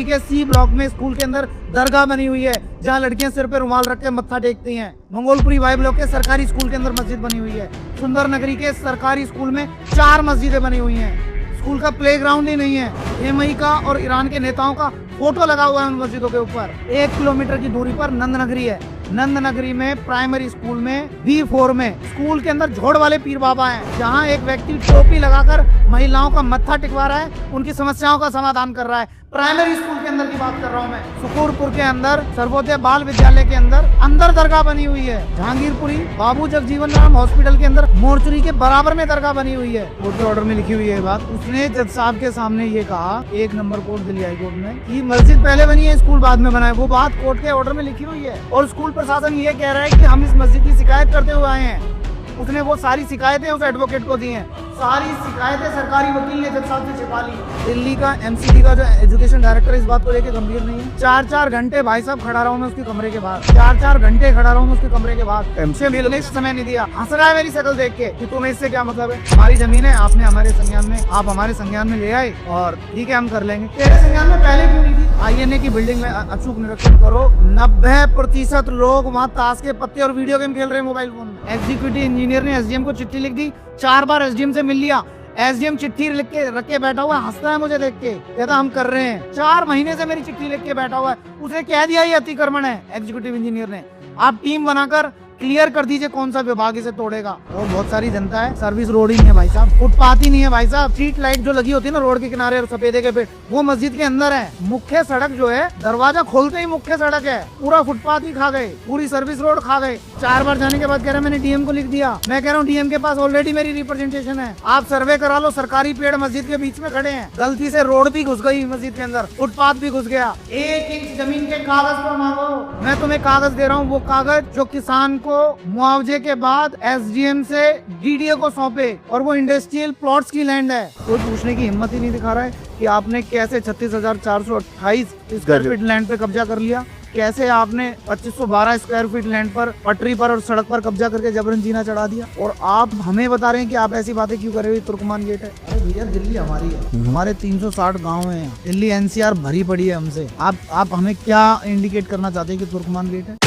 के C block में school के अंदर दरगाह बनी हुई है जहाँ लड़कियां सिर पे रुमाल रख के मत्था टेकती हैं। मंगोलपुरी वाई ब्लॉक के सरकारी स्कूल के अंदर मस्जिद बनी हुई है। सुंदर नगरी के सरकारी स्कूल में 4 मस्जिदें बनी हुई हैं। स्कूल का प्लेग्राउंड ही नहीं है। एमआई का और ईरान के नेताओं का फोटो लगा हुआ है उन मस्जिदों के ऊपर। 1 किलोमीटर की दूरी पर नंद नगरी है। नंद नगरी में प्राइमरी स्कूल में B4 में स्कूल के अंदर झोड़ वाले पीर बाबा हैं, जहां एक व्यक्ति टोपी लगाकर महिलाओं का मत्था टिकवा रहा है, उनकी समस्याओं का समाधान कर रहा है। प्राइमरी स्कूल के अंदर की बात कर रहा हूं मैं। सुकूरपुर के अंदर सर्वोदय बाल विद्यालय के अंदर दरगाह बनी हुई है। जहांगीरपुरी बाबू जगजीवन राम हॉस्पिटल के अंदर मोर्चरी के बराबर में दरगाह बनी हुई है। कोर्ट के ऑर्डर में लिखी हुई है बात। उसने जज साहब के सामने ये कहा, 1 number court Delhi high court में, कि मस्जिद पहले बनी है, स्कूल बाद में बना है। वो बात कोर्ट के ऑर्डर में लिखी हुई है और स्कूल प्रशासन ये कह रहा है कि हम इस मस्जिद की शिकायत करते हुए आए हैं। उसने वो सारी शिकायतें उस एडवोकेट को दी हैं। सारी शिकायतें सरकारी वकील ने जज साहब से छिपा ली। दिल्ली का MCD का जो एजुकेशन डायरेक्टर इस बात को लेकर गंभीर नहीं है। 4-4 घंटे भाई साहब खड़ा रहा हूँ मैं उसके कमरे के बाहर। 4-4 घंटे खड़ा रहा हूँ उसके कमरे के बाहर। हमसे मिलने का समय नहीं दिया। हंस रहा है मेरी शक्ल देख के कि तुम्हें इससे क्या मतलब है। हमारी जमीन है, आपने हमारे संज्ञान में, आप हमारे संज्ञान में ले आए और ठीक है हम कर लेंगे। तेरे संज्ञान में पहले क्यों नहीं थी? INA की बिल्डिंग में अचूक निरीक्षण करो। 90% लोग वहाँ ताश के पत्ते और वीडियो गेम खेल रहे हैं मोबाइल फोन में। एग्जीक्यूटिव इंजीनियर ने SDM को चिट्ठी लिख दी, 4 बार SDM से मिल लिया। SDM चिट्ठी लिख के रख के बैठा हुआ, हंसता है मुझे देख के, कहता हम कर रहे हैं। 4 महीने से मेरी चिट्ठी लिख के बैठा हुआ है। उसने कह दिया ये अतिक्रमण है। एग्जीक्यूटिव इंजीनियर ने, आप टीम बनाकर क्लियर कर दीजिए कौन सा विभाग इसे तोड़ेगा। और बहुत सारी जनता है, सर्विस रोड ही नहीं है भाई साहब, फुटपाथ ही नहीं है भाई साहब। स्ट्रीट लाइट जो लगी होती है ना रोड के किनारे और सफेदे के पेड़, वो मस्जिद के अंदर है। मुख्य सड़क जो है, दरवाजा खोलते ही मुख्य सड़क है, पूरा फुटपाथ ही खा गए, पूरी सर्विस रोड खा गए। 4 बार जाने के बाद कह रहे मैंने DM को लिख दिया। मैं कह रहा हूँ DM के पास ऑलरेडी मेरी रिप्रेजेंटेशन है, आप सर्वे करा लो। सरकारी पेड़ मस्जिद के बीच में खड़े हैं। गलती से रोड भी घुस गई मस्जिद के अंदर, फुटपाथ भी घुस गया। 1 इंच जमीन के कागज पर मांगो, मैं तुम्हें कागज दे रहा हूँ, वो कागज जो किसान को मुआवजे के बाद SDM से DDA को सौंपे, और वो इंडस्ट्रियल प्लॉट्स की लैंड है। कोई पूछने की हिम्मत ही नहीं दिखा रहा है कि आपने कैसे 36,428 स्क्वायर फीट लैंड पे कब्जा कर लिया, कैसे आपने 2512 स्क्वायर फीट लैंड पर पटरी पर और सड़क पर कब्जा करके जबरन जीना चढ़ा दिया। और आप हमें बता रहे हैं कि आप ऐसी बातें क्यों कर रहे हो, तुर्कमान गेट है। अरे भैया दिल्ली हमारी है, हमारे 360 गाँव है। दिल्ली NCR भरी पड़ी है हमसे। आप हमें क्या इंडिकेट करना चाहते हैं कि तुर्कमान गेट है?